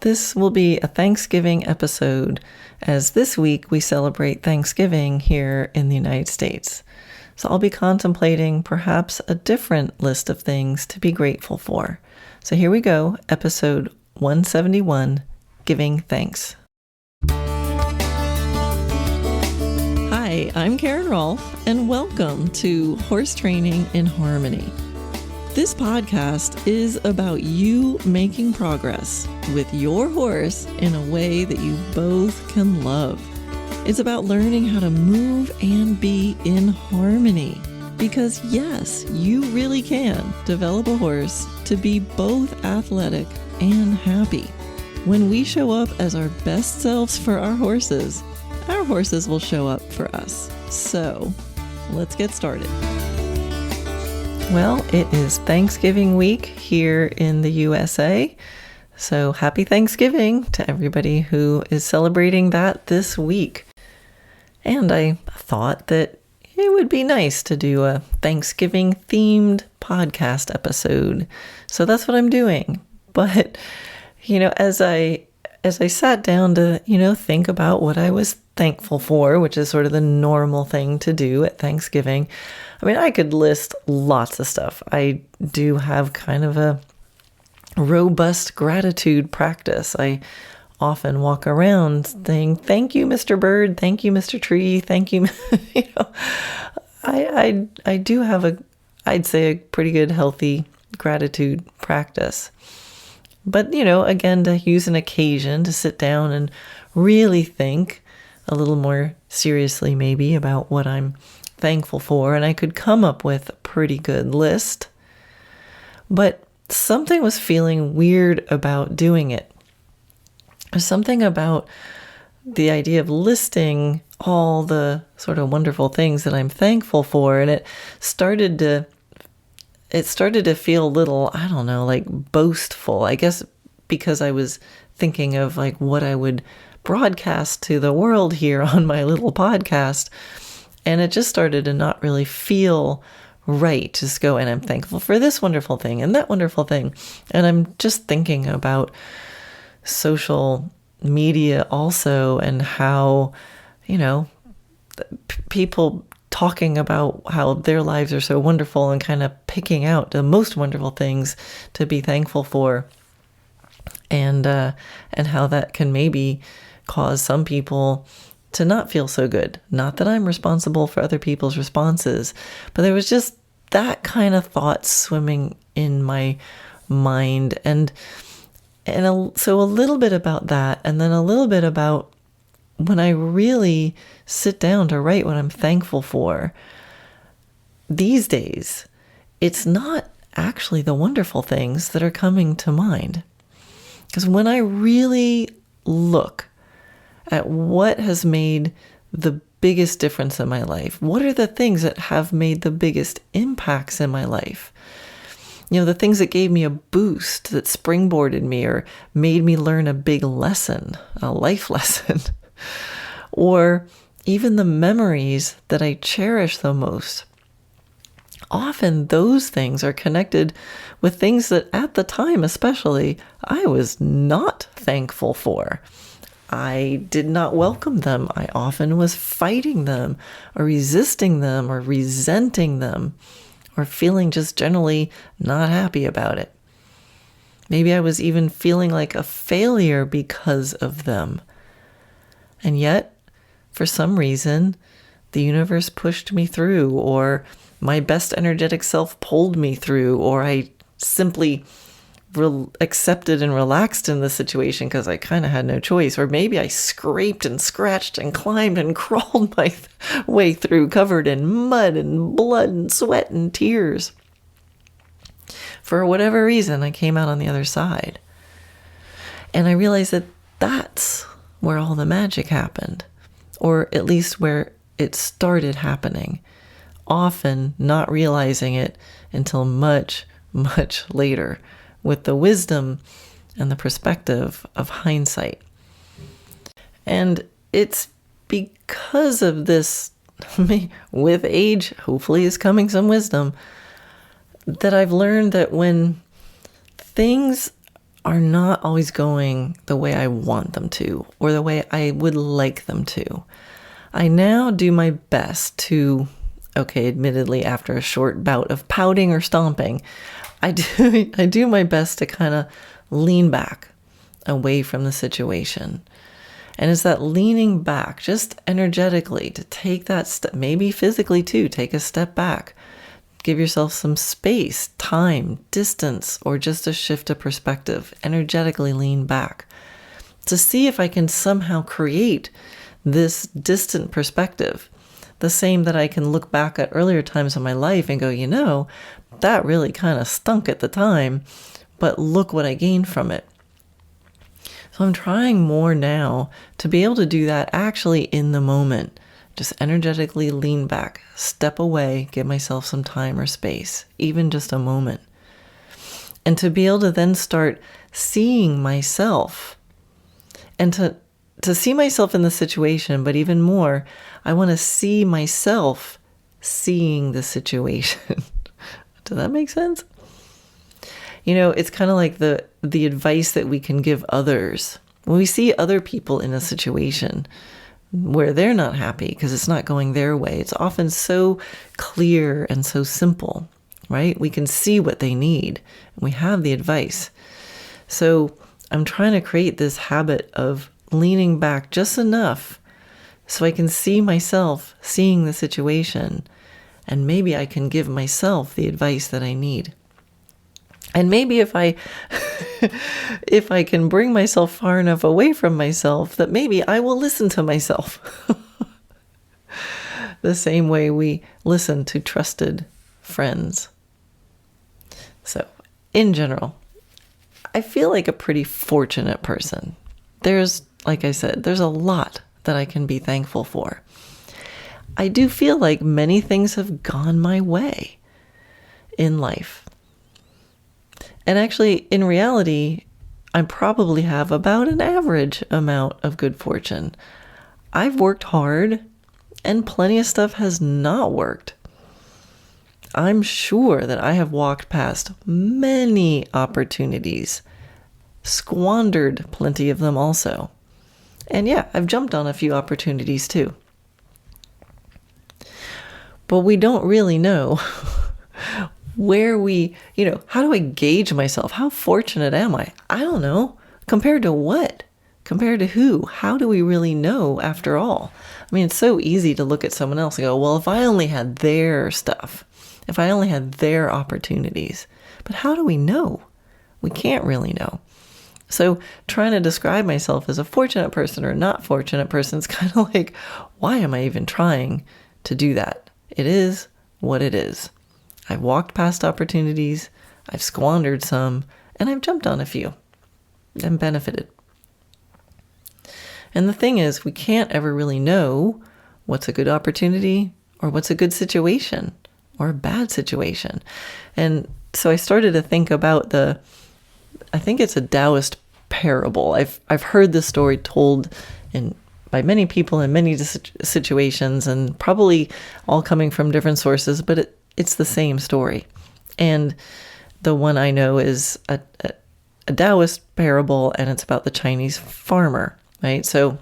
This will be a Thanksgiving episode, as this week we celebrate Thanksgiving here in the United States. So I'll be contemplating perhaps a different list of things to be grateful for. So here we go, episode 171, Giving Thanks. Hi, I'm Karen Rohlf, and welcome to Horse Training in Harmony. This podcast is about you making progress with your horse in a way that you both can love. It's about learning how to move and be in harmony. Because yes, you really can develop a horse to be both athletic and happy. When we show up as our best selves for our horses will show up for us. So, let's get started. Well, it is Thanksgiving week here in the USA. So happy Thanksgiving to everybody who is celebrating that this week. And I thought that it would be nice to do a Thanksgiving themed podcast episode. So that's what I'm doing. But, as I sat down to, think about what I was thankful for, which is sort of the normal thing to do at Thanksgiving. I mean, I could list lots of stuff. I do have kind of a robust gratitude practice. I often walk around saying, thank you, Mr. Bird. Thank you, Mr. Tree. Thank you. I do have I'd say a pretty good, healthy gratitude practice. But, again, to use an occasion to sit down and really think a little more seriously maybe about what I'm thankful for, and I could come up with a pretty good list. But something was feeling weird about doing it. There's something about the idea of listing all the sort of wonderful things that I'm thankful for, and it started to feel a little, I don't know, like boastful. I guess because I was thinking of like what I would broadcast to the world here on my little podcast. And it just started to not really feel right. Just go, and I'm thankful for this wonderful thing and that wonderful thing. And I'm just thinking about social media also, and how, people talking about how their lives are so wonderful and kind of picking out the most wonderful things to be thankful for. And how that can maybe cause some people to not feel so good. Not that I'm responsible for other people's responses, but there was just that kind of thought swimming in my mind. So a little bit about that, and then a little bit about when I really sit down to write what I'm thankful for. These days, it's not actually the wonderful things that are coming to mind. Because when I really look at what has made the biggest difference in my life, what are the things that have made the biggest impacts in my life? The things that gave me a boost, that springboarded me or made me learn a big lesson, a life lesson, or even the memories that I cherish the most. Often those things are connected with things that at the time especially, I was not thankful for. I did not welcome them. I often was fighting them or resisting them or resenting them or feeling just generally not happy about it. Maybe I was even feeling like a failure because of them. And yet, for some reason, the universe pushed me through, or my best energetic self pulled me through, or I simply accepted and relaxed in the situation because I kind of had no choice. Or maybe I scraped and scratched and climbed and crawled my way through, covered in mud and blood and sweat and tears. For whatever reason, I came out on the other side. And I realized that that's where all the magic happened, or at least where it started happening, often not realizing it until much, much later, with the wisdom and the perspective of hindsight. And it's because of this, with age, hopefully is coming some wisdom, that I've learned that when things are not always going the way I want them to, or the way I would like them to. I now do my best to, okay, admittedly, after a short bout of pouting or stomping, I do my best to kind of lean back away from the situation. And it's that leaning back, just energetically, to take that step, maybe physically too, take a step back. Give yourself some space, time, distance, or just a shift of perspective. Energetically lean back to see if I can somehow create this distant perspective. The same that I can look back at earlier times in my life and go, that really kind of stunk at the time, but look what I gained from it. So I'm trying more now to be able to do that actually in the moment. Just energetically lean back, step away, give myself some time or space, even just a moment. And to be able to then start seeing myself, and to see myself in the situation, but even more, I want to see myself seeing the situation. Does that make sense? It's kind of like the advice that we can give others. When we see other people in a situation where they're not happy because it's not going their way, it's often so clear and so simple, right? We can see what they need, and we have the advice. So I'm trying to create this habit of leaning back just enough so I can see myself seeing the situation, and maybe I can give myself the advice that I need. And maybe if I can bring myself far enough away from myself, that maybe I will listen to myself. The same way we listen to trusted friends. So, in general, I feel like a pretty fortunate person. Like I said, there's a lot that I can be thankful for. I do feel like many things have gone my way in life. And actually, in reality, I probably have about an average amount of good fortune. I've worked hard, and plenty of stuff has not worked. I'm sure that I have walked past many opportunities, squandered plenty of them also. And yeah, I've jumped on a few opportunities too. But we don't really know where how do I gauge myself? How fortunate am I? I don't know. Compared to what? Compared to who? How do we really know after all? I mean, it's so easy to look at someone else and go, well, if I only had their stuff, if I only had their opportunities. But how do we know? We can't really know. So trying to describe myself as a fortunate person or a not fortunate person is kind of like, why am I even trying to do that? It is what it is. I've walked past opportunities, I've squandered some, and I've jumped on a few and benefited. And the thing is, we can't ever really know what's a good opportunity or what's a good situation or a bad situation. And so I started to think about I think it's a Taoist parable. I've heard this story told by many people in many situations, and probably all coming from different sources, but it's the same story. And the one I know is a Taoist parable, and it's about the Chinese farmer, right? So,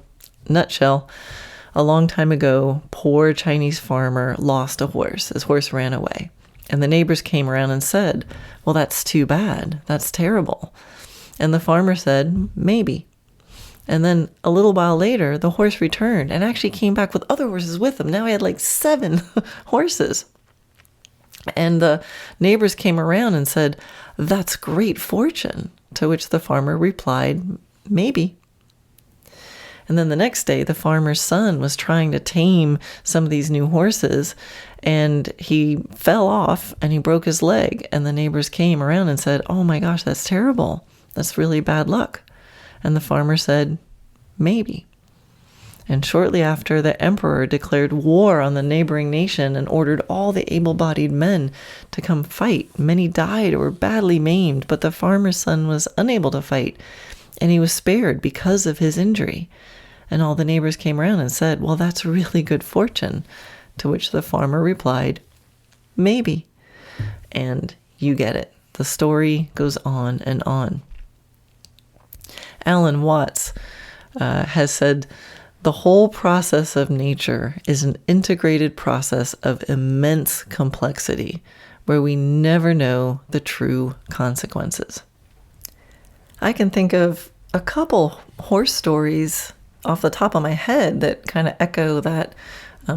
nutshell, a long time ago, poor Chinese farmer lost a horse. His horse ran away. And the neighbors came around and said, well, that's too bad. That's terrible. And the farmer said, maybe. And then a little while later, the horse returned and actually came back with other horses with him. Now he had like 7 horses. And the neighbors came around and said, that's great fortune. To which the farmer replied, maybe. And then the next day, the farmer's son was trying to tame some of these new horses, and he fell off and he broke his leg. And the neighbors came around and said, oh my gosh, that's terrible. That's really bad luck. And the farmer said, maybe. And shortly after, the emperor declared war on the neighboring nation and ordered all the able-bodied men to come fight. Many died or were badly maimed, but the farmer's son was unable to fight, and he was spared because of his injury. And all the neighbors came around and said, well, that's really good fortune. To which the farmer replied, maybe. And you get it. The story goes on and on. Alan Watts has said, the whole process of nature is an integrated process of immense complexity, where we never know the true consequences. I can think of a couple horse stories off the top of my head that kind of echo that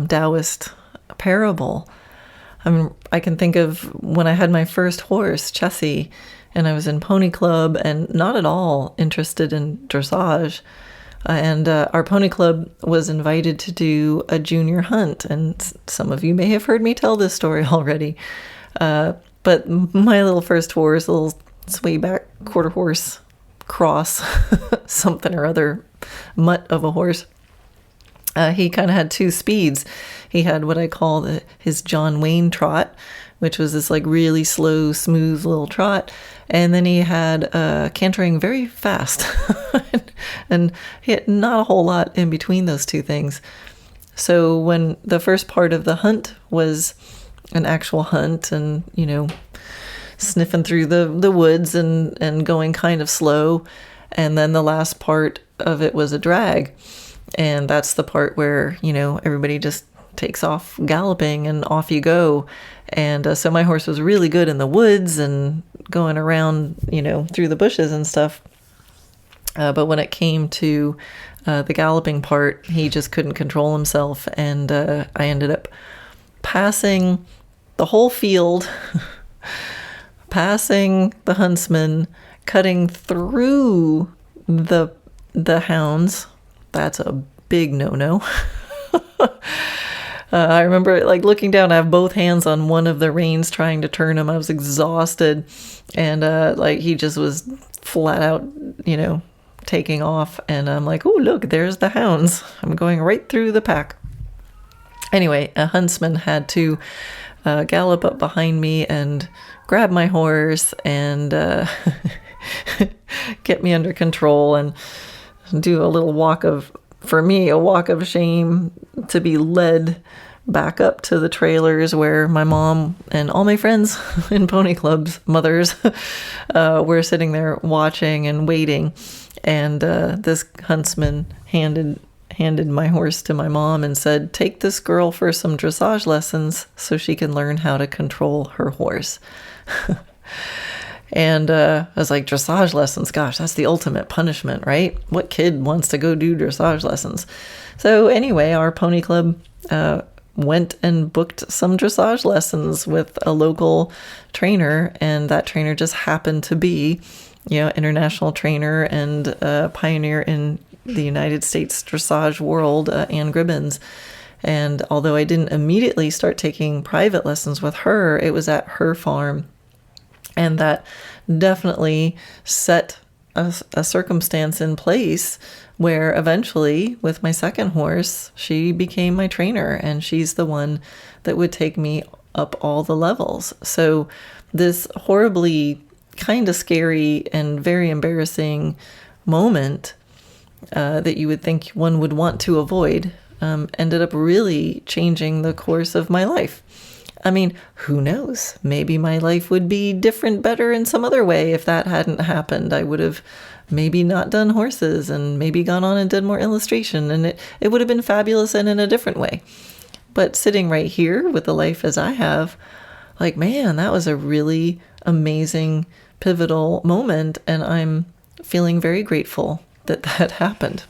Taoist parable. I mean, I can think of when I had my first horse, Chessie, and I was in pony club and not at all interested in dressage. And our pony club was invited to do a junior hunt. And some of you may have heard me tell this story already. But my little first horse, a little swayback quarter horse cross, something or other, mutt of a horse, he kind of had two speeds. He had what I call his John Wayne trot, which was this like really slow, smooth little trot. And then he had cantering very fast. And he had not a whole lot in between those two things. So when the first part of the hunt was an actual hunt and, you know, sniffing through the woods and going kind of slow. And then the last part of it was a drag. And that's the part where, you know, everybody just takes off galloping and off you go. And so my horse was really good in the woods and going around, you know, through the bushes and stuff. But when it came to the galloping part, he just couldn't control himself. And I ended up passing the whole field, passing the huntsman, cutting through the hounds. That's a big no-no. I remember like looking down, I have both hands on one of the reins trying to turn him. I was exhausted, and like he just was flat out, you know, taking off. And I'm like, oh, look, there's the hounds. I'm going right through the pack. Anyway, a huntsman had to gallop up behind me and grab my horse and get me under control and do a little walk of shame to be led back up to the trailers where my mom and all my friends in pony clubs, mothers, were sitting there watching and waiting. And this huntsman handed my horse to my mom and said, take this girl for some dressage lessons so she can learn how to control her horse. And I was like, dressage lessons, gosh, that's the ultimate punishment, right? What kid wants to go do dressage lessons? So anyway, our pony club went and booked some dressage lessons with a local trainer, and that trainer just happened to be, you know, international trainer and pioneer in the United States dressage world, Ann Gribbins. And although I didn't immediately start taking private lessons with her, it was at her farm. And that definitely set a circumstance in place where eventually, with my second horse, she became my trainer, and she's the one that would take me up all the levels. So this horribly kind of scary and very embarrassing moment that you would think one would want to avoid ended up really changing the course of my life. I mean, who knows? Maybe my life would be different, better in some other way if that hadn't happened. I would have maybe not done horses and maybe gone on and done more illustration, and it would have been fabulous and in a different way. But sitting right here with the life as I have, like, man, that was a really amazing, pivotal moment, and I'm feeling very grateful that that happened.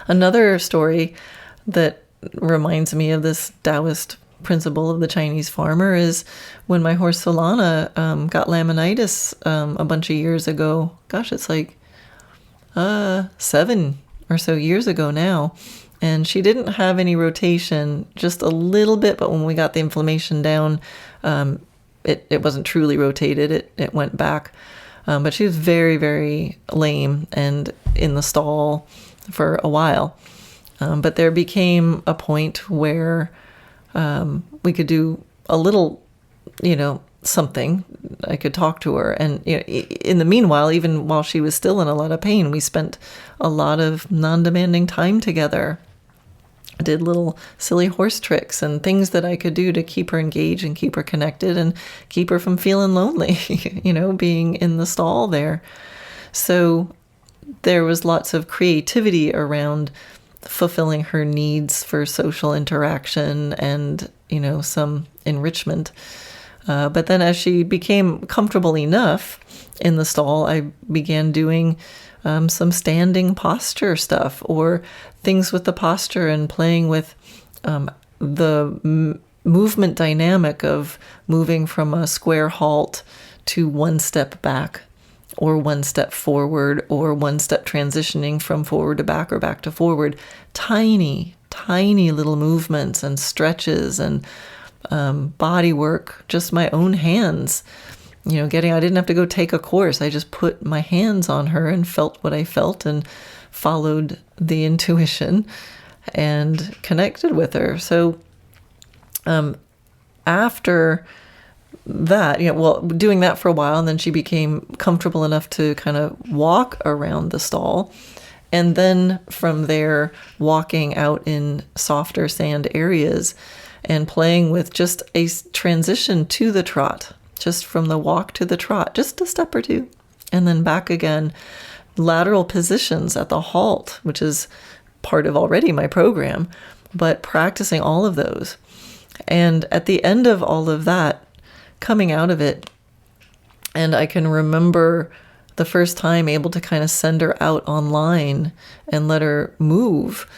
Another story that reminds me of this Taoist principle of the Chinese farmer is when my horse Solana got laminitis a bunch of years ago. Gosh, it's like 7 or so years ago now. And she didn't have any rotation, just a little bit, but when we got the inflammation down, it wasn't truly rotated. It went back. But she was very, very lame and in the stall for a while. But there became a point where we could do a little, something. I could talk to her. And in the meanwhile, even while she was still in a lot of pain, we spent a lot of non-demanding time together. I did little silly horse tricks and things that I could do to keep her engaged and keep her connected and keep her from feeling lonely, being in the stall there. So there was lots of creativity around fulfilling her needs for social interaction and, some enrichment. But then as she became comfortable enough in the stall, I began doing some standing posture stuff, or things with the posture, and playing with the movement dynamic of moving from a square halt to one step back, or one step forward, or one step transitioning from forward to back or back to forward. Tiny, tiny little movements and stretches and body work, just my own hands. I didn't have to go take a course. I just put my hands on her and felt what I felt and followed the intuition and connected with her. So after that, doing that for a while, and then she became comfortable enough to kind of walk around the stall. And then from there, walking out in softer sand areas and playing with just a transition to the trot, just from the walk to the trot, just a step or two, and then back again. Lateral positions at the halt, which is part of already my program, but practicing all of those. And at the end of all of that, coming out of it, and I can remember the first time able to kind of send her out online and let her move,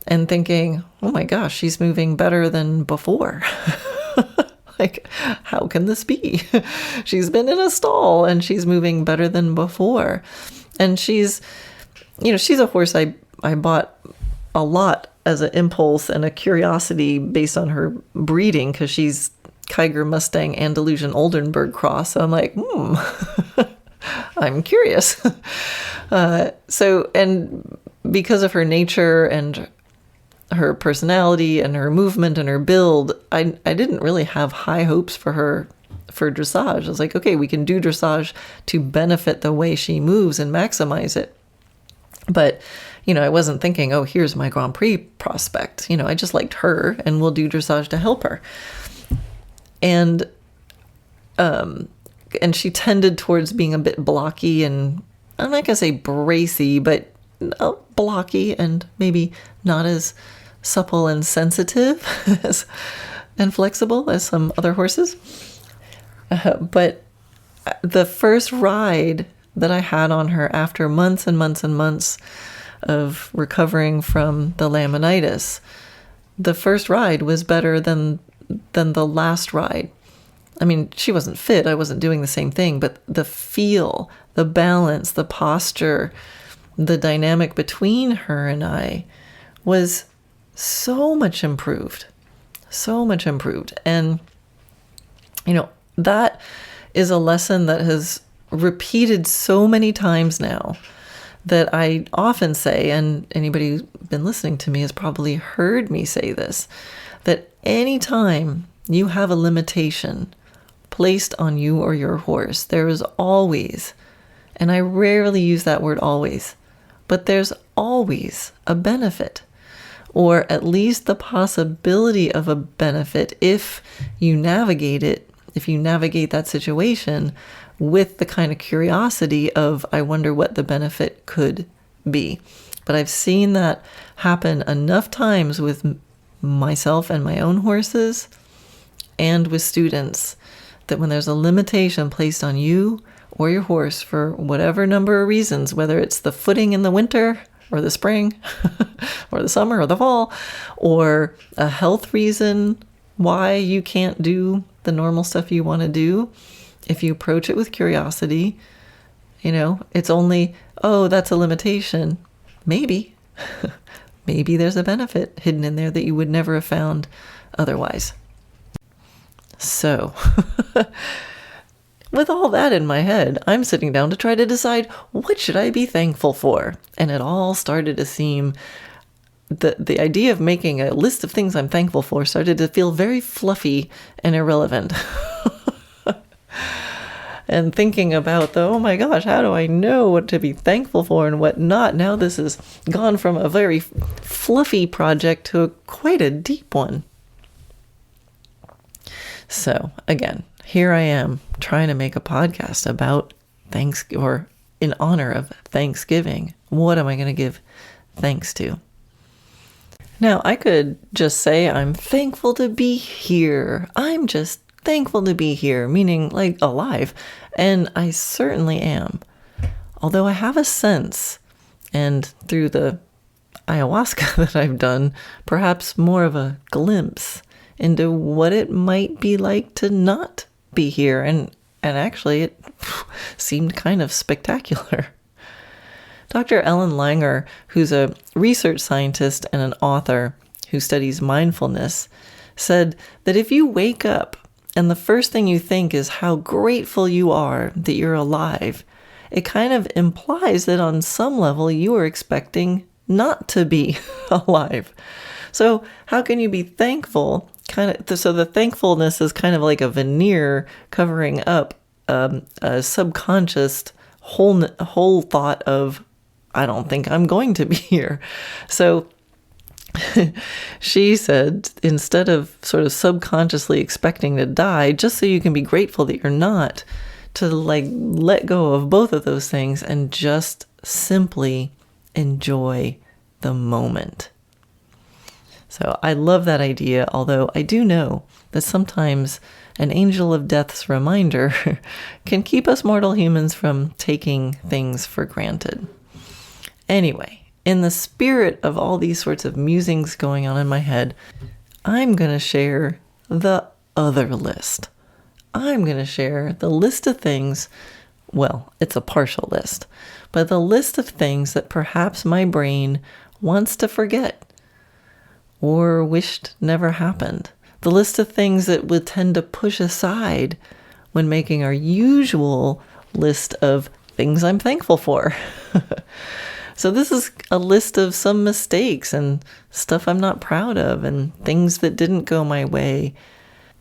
and thinking, oh my gosh, she's moving better than before. Like, how can this be? She's been in a stall and she's moving better than before. And she's a horse I bought a lot as an impulse and a curiosity based on her breeding, because she's Kiger Mustang Andalusian Oldenburg cross. So I'm like, I'm curious. And because of her nature and her personality and her movement and her build, I didn't really have high hopes for her for dressage. I was like, okay, we can do dressage to benefit the way she moves and maximize it. But, I wasn't thinking, oh, here's my Grand Prix prospect. I just liked her and we'll do dressage to help her. And she tended towards being a bit blocky, and I'm not going to say bracy, but blocky and maybe not as supple and sensitive and flexible as some other horses. But the first ride that I had on her after months and months and months of recovering from the laminitis, the first ride was better than the last ride. I mean, she wasn't fit. I wasn't doing the same thing, but the feel, the balance, the posture, the dynamic between her and I was so much improved. And, that is a lesson that has repeated so many times now, that I often say, and anybody who's been listening to me has probably heard me say this, that anytime you have a limitation placed on you or your horse, there is always, and I rarely use that word always, but there's always a benefit, or at least the possibility of a benefit if you navigate that situation with the kind of curiosity of, I wonder what the benefit could be. But I've seen that happen enough times with myself and my own horses and with students, that when there's a limitation placed on you or your horse for whatever number of reasons, whether it's the footing in the winter or the spring or the summer or the fall, or a health reason why you can't do the normal stuff you want to do, if you approach it with curiosity, it's only, oh, that's a limitation. Maybe there's a benefit hidden in there that you would never have found otherwise. So, with all that in my head, I'm sitting down to try to decide, what should I be thankful for? And it all started to seem, the idea of making a list of things I'm thankful for started to feel very fluffy and irrelevant. And thinking about oh my gosh, how do I know what to be thankful for and what not? Now this has gone from a very fluffy project to quite a deep one. So again, here I am trying to make a podcast about in honor of Thanksgiving. What am I going to give thanks to? Now, I could just say I'm thankful to be here. I'm just thankful to be here, meaning like alive. And I certainly am. Although I have a sense, and through the ayahuasca that I've done, perhaps more of a glimpse into what it might be like to not be here. And actually, it seemed kind of spectacular. Dr. Ellen Langer, who's a research scientist and an author who studies mindfulness, said that if you wake up and the first thing you think is how grateful you are that you're alive, it kind of implies that on some level you are expecting not to be alive. So how can you be thankful? So the thankfulness is kind of like a veneer covering up a subconscious whole thought of, I don't think I'm going to be here. So she said, instead of sort of subconsciously expecting to die, just so you can be grateful that you're not, to like let go of both of those things and just simply enjoy the moment. So I love that idea, although I do know that sometimes an angel of death's reminder can keep us mortal humans from taking things for granted. Anyway, in the spirit of all these sorts of musings going on in my head, I'm going to share the other list. I'm going to share the list of things, well, it's a partial list, but the list of things that perhaps my brain wants to forget or wished never happened. The list of things that would tend to push aside when making our usual list of things I'm thankful for. So this is a list of some mistakes and stuff I'm not proud of and things that didn't go my way.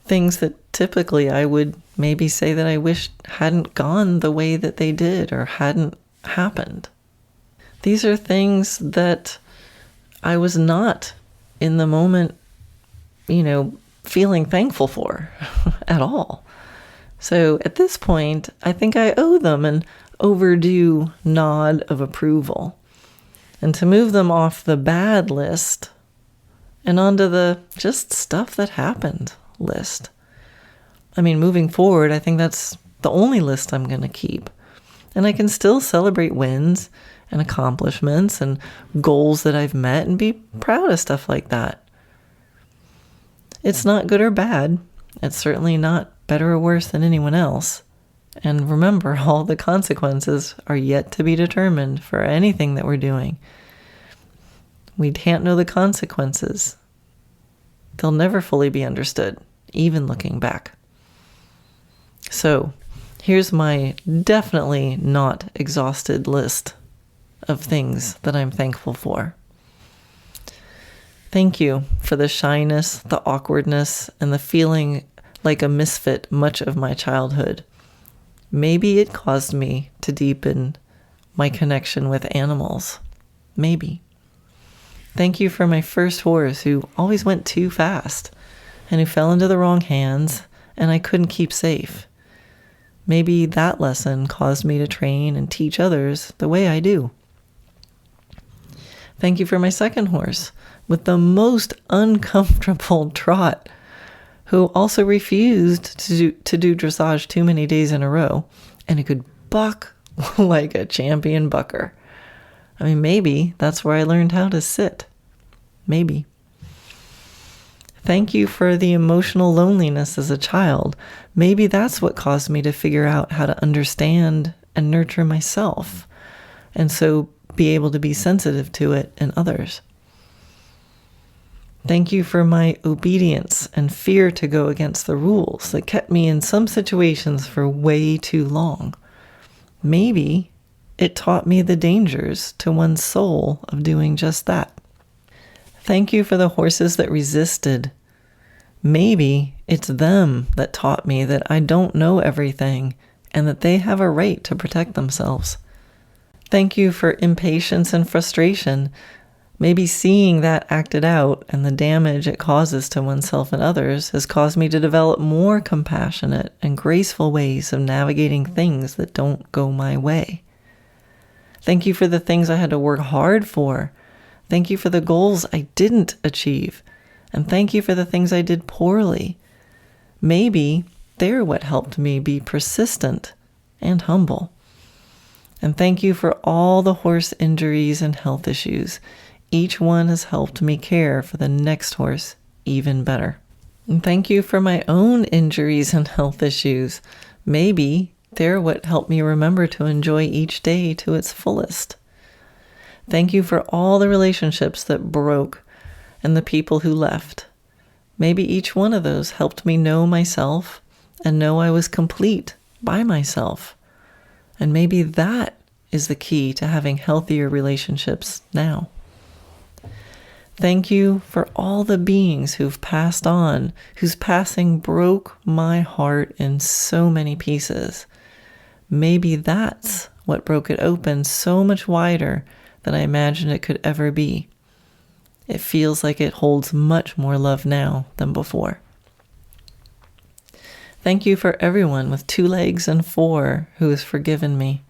Things that typically I would maybe say that I wish hadn't gone the way that they did or hadn't happened. These are things that I was not in the moment, feeling thankful for at all. So at this point, I think I owe them an overdue nod of approval, and to move them off the bad list and onto the just stuff that happened list. I mean, moving forward, I think that's the only list I'm going to keep. And I can still celebrate wins and accomplishments and goals that I've met and be proud of stuff like that. It's not good or bad. It's certainly not better or worse than anyone else. And remember, all the consequences are yet to be determined for anything that we're doing. We can't know the consequences. They'll never fully be understood, even looking back. So, here's my definitely not exhausted list of things that I'm thankful for. Thank you for the shyness, the awkwardness, and the feeling like a misfit much of my childhood. Maybe it caused me to deepen my connection with animals. Maybe. Thank you for my first horse who always went too fast and who fell into the wrong hands and I couldn't keep safe. Maybe that lesson caused me to train and teach others the way I do. Thank you for my second horse with the most uncomfortable trot, who also refused to do dressage too many days in a row, and he could buck like a champion bucker. I mean, maybe that's where I learned how to sit. Maybe. Thank you for the emotional loneliness as a child. Maybe that's what caused me to figure out how to understand and nurture myself, and so be able to be sensitive to it in others. Thank you for my obedience and fear to go against the rules that kept me in some situations for way too long. Maybe it taught me the dangers to one's soul of doing just that. Thank you for the horses that resisted. Maybe it's them that taught me that I don't know everything and that they have a right to protect themselves. Thank you for impatience and frustration. Maybe seeing that acted out and the damage it causes to oneself and others has caused me to develop more compassionate and graceful ways of navigating things that don't go my way. Thank you for the things I had to work hard for. Thank you for the goals I didn't achieve. And thank you for the things I did poorly. Maybe they're what helped me be persistent and humble. And thank you for all the horse injuries and health issues. Each one has helped me care for the next horse even better. And thank you for my own injuries and health issues. Maybe they're what helped me remember to enjoy each day to its fullest. Thank you for all the relationships that broke and the people who left. Maybe each one of those helped me know myself and know I was complete by myself. And maybe that is the key to having healthier relationships now. Thank you for all the beings who've passed on, whose passing broke my heart in so many pieces. Maybe that's what broke it open so much wider than I imagined it could ever be. It feels like it holds much more love now than before. Thank you for everyone with 2 legs and 4 who has forgiven me.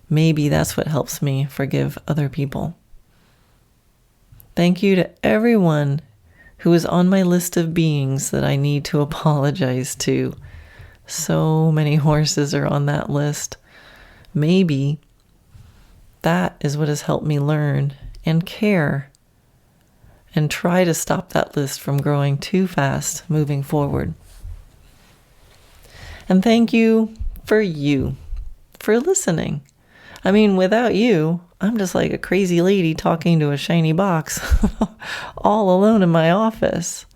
Maybe that's what helps me forgive other people. Thank you to everyone who is on my list of beings that I need to apologize to. So many horses are on that list. Maybe that is what has helped me learn and care and try to stop that list from growing too fast moving forward. And thank you for listening. I mean, without you, I'm just like a crazy lady talking to a shiny box all alone in my office.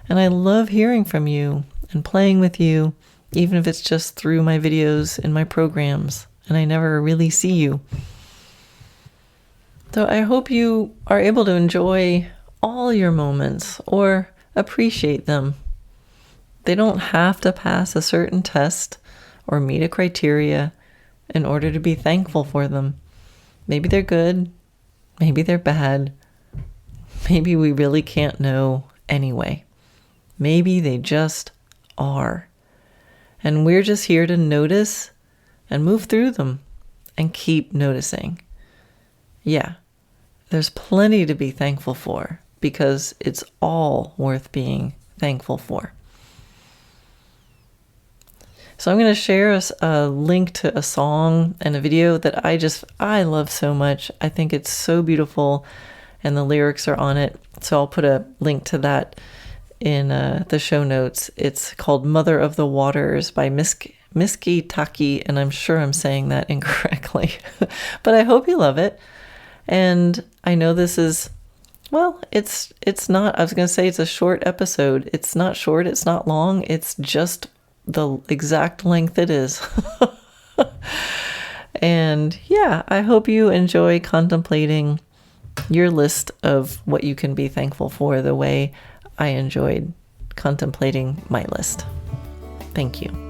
And I love hearing from you and playing with you, even if it's just through my videos in my programs and I never really see you. So I hope you are able to enjoy all your moments or appreciate them. They don't have to pass a certain test or meet a criteria in order to be thankful for them. Maybe they're good, maybe they're bad, maybe we really can't know anyway. Maybe they just are. And we're just here to notice and move through them and keep noticing. Yeah, there's plenty to be thankful for because it's all worth being thankful for. So I'm going to share a link to a song and a video that I love so much. I think it's so beautiful and the lyrics are on it. So I'll put a link to that in the show notes. It's called Mother of the Waters by Miski Taki, and I'm sure I'm saying that incorrectly. But I hope you love it. And I know this is, well, it's not, I was going to say it's a short episode. It's not short, it's not long, it's just the exact length it is. And yeah, I hope you enjoy contemplating your list of what you can be thankful for the way I enjoyed contemplating my list. Thank you.